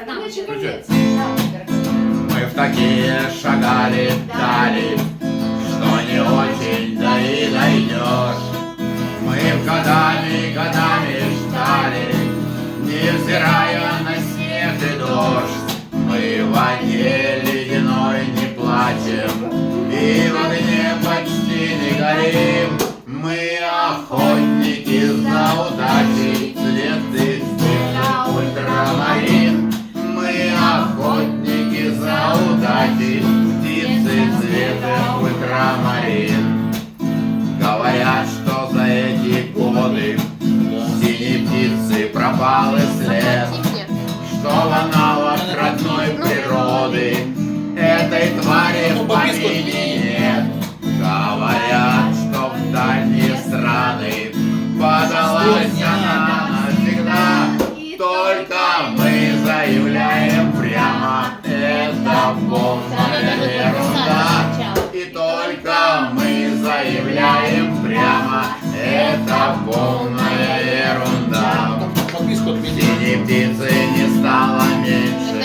Мы в такие шагали дали, что не очень да и дойдешь. Мы годами ждали, невзирая на снег и дождь. Мы в воде ледяной не плачем и в огне почти не горим. Мы охотники за удачей, следы цвета ультрамарин. Мы охотники за удачей, птицы цвета ультрамарин. Говорят, что за эти годы синей птицы пропал и след, что в аналог родной природы этой твари в помине нет. Говорят, что в дальние страны подалась она навсегда. Только мы заявляем прямо, это полная ерунда. И только мы заявляем прямо, это полная ерунда. Синей птицы не стало меньше,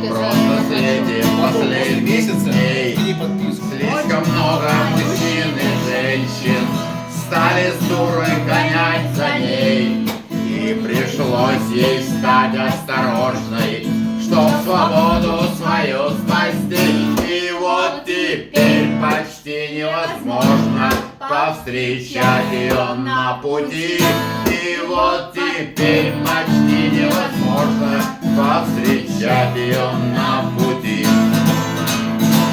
просто в свете последних дней слишком много мужчин и женщин стали с дурой гонять за ней. И пришлось ей стать осторожной, чтоб свободу свою спасти. И вот теперь почти невозможно повстречать ее на пути. И вот теперь почти невозможно повстречать ее на пути.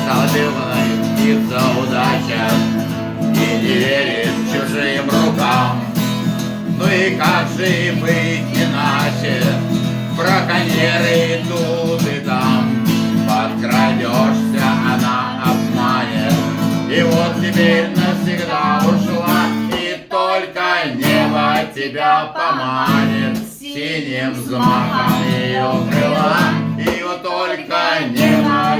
Стала дымной птица удача и не верит чужим рукам. Ну и как же и быть иначе? Браконьеры тут и там. Подкрадешься, она обманет. И вот теперь навсегда ушла, и только небо тебя поманит синим взмахом ее крыла. И вот только небо